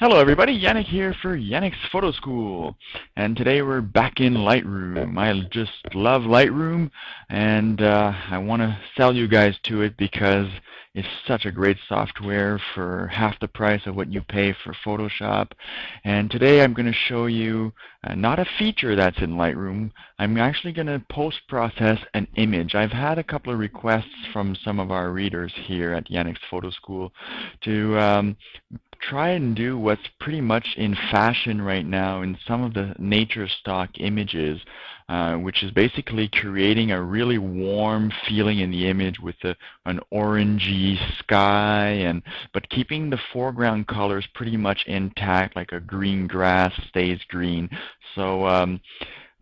Hello everybody, Yannick here for Yannick's Photo School, and today we're back in Lightroom. I just love Lightroom, and I want to sell you guys to it because it's such a great software for half the price of what you pay for Photoshop. And today I'm going to show you not a feature that's in Lightroom. I'm actually going to post-process an image. I've had a couple of requests from some of our readers here at Yannick's Photo School to try and do what's pretty much in fashion right now in some of the nature stock images, which is basically creating a really warm feeling in the image with an orangey sky, but keeping the foreground colors pretty much intact, like a green grass stays green. So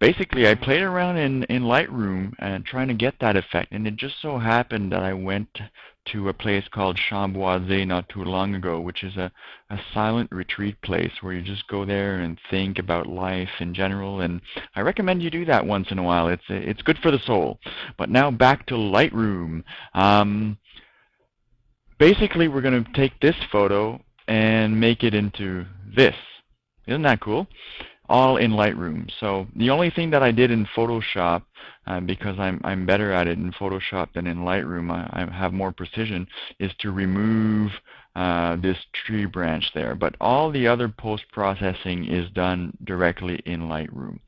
basically, I played around in Lightroom and trying to get that effect, and it just so happened that I went to a place called Chamboisé not too long ago, which is a silent retreat place where you just go there and think about life in general, and I recommend you do that once in a while. It's good for the soul. But now back to Lightroom. Basically, we're going to take this photo and make it into this. Isn't that cool? All in Lightroom. So the only thing that I did in Photoshop, because I'm better at it in Photoshop than in Lightroom, I have more precision, is to remove this tree branch there. But all the other post-processing is done directly in Lightroom.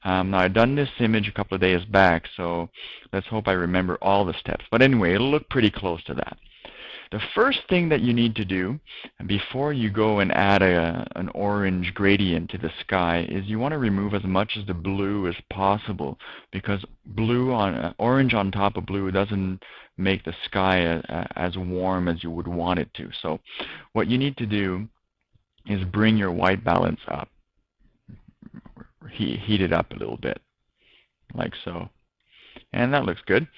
Now I've done this image a couple of days back, so let's hope I remember all the steps. But anyway, it'll look pretty close to that. The first thing that you need to do before you go and add an orange gradient to the sky is you want to remove as much of the blue as possible, because orange on top of blue doesn't make the sky as warm as you would want it to. So what you need to do is bring your white balance up, heat it up a little bit, like so. And that looks good.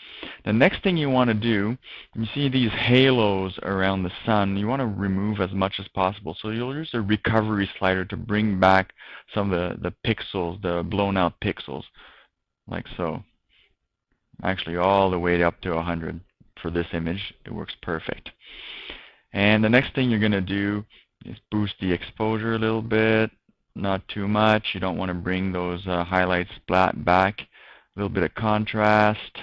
The next thing you want to do, you see these halos around the sun, you want to remove as much as possible. So you'll use the recovery slider to bring back some of the pixels, the blown out pixels, like so. Actually all the way up to 100 for this image. It works perfect. And the next thing you're going to do is boost the exposure a little bit, not too much. You don't want to bring those highlights back. A little bit of contrast.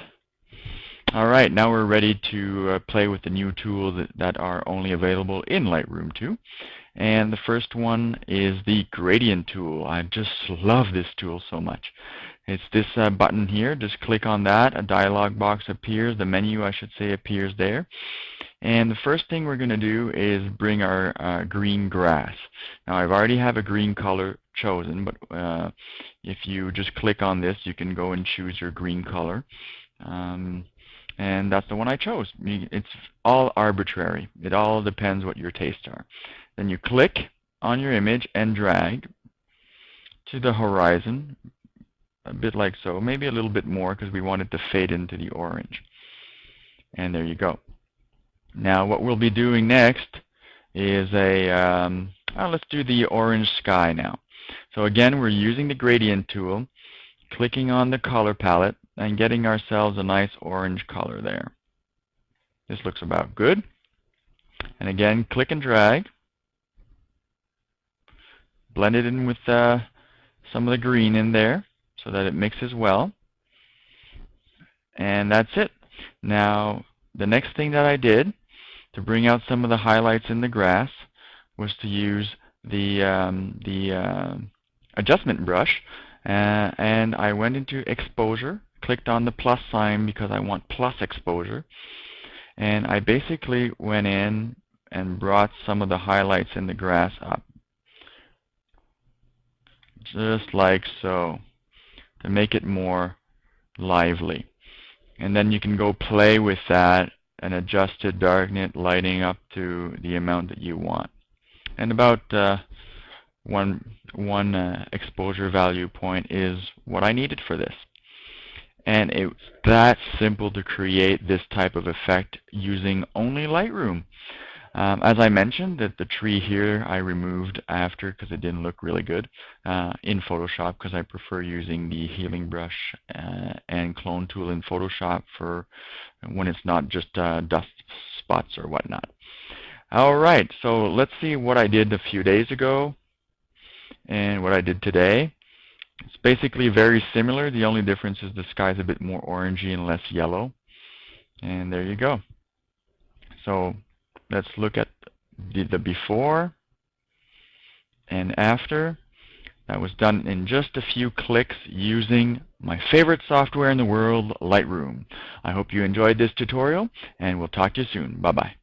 All right, now we're ready to play with the new tools that are only available in Lightroom 2. And the first one is the gradient tool. I just love this tool so much. It's this button here. Just click on that. A dialog box appears. The menu, I should say, appears there. And the first thing we're going to do is bring our green grass. Now I've already have a green color chosen, but if you just click on this, you can go and choose your green color. And that's the one I chose. It's all arbitrary. It all depends what your tastes are. Then you click on your image and drag to the horizon, a bit like so, maybe a little bit more because we want it to fade into the orange. And there you go. Now what we'll be doing next is let's do the orange sky now. So again, we're using the gradient tool, clicking on the color palette and getting ourselves a nice orange color there. This looks about good. And again, click and drag. Blend it in with some of the green in there so that it mixes well. And that's it. Now the next thing that I did to bring out some of the highlights in the grass was to use the adjustment brush, and I went into exposure, clicked on the plus sign because I want plus exposure, and I basically went in and brought some of the highlights in the grass up, just like so, to make it more lively. And then you can go play with that and adjust it, darken it, lighting up to the amount that you want. And about one exposure value point is what I needed for this. And it's that simple to create this type of effect using only Lightroom. As I mentioned, that the tree here I removed after because it didn't look really good in Photoshop, because I prefer using the healing brush and clone tool in Photoshop for when it's not just dust spots or whatnot. All right, so let's see what I did a few days ago and what I did today. It's basically very similar. The only difference is the sky's a bit more orangey and less yellow. And there you go. So let's look at the before and after. That was done in just a few clicks using my favorite software in the world, Lightroom. I hope you enjoyed this tutorial, and we'll talk to you soon. Bye-bye.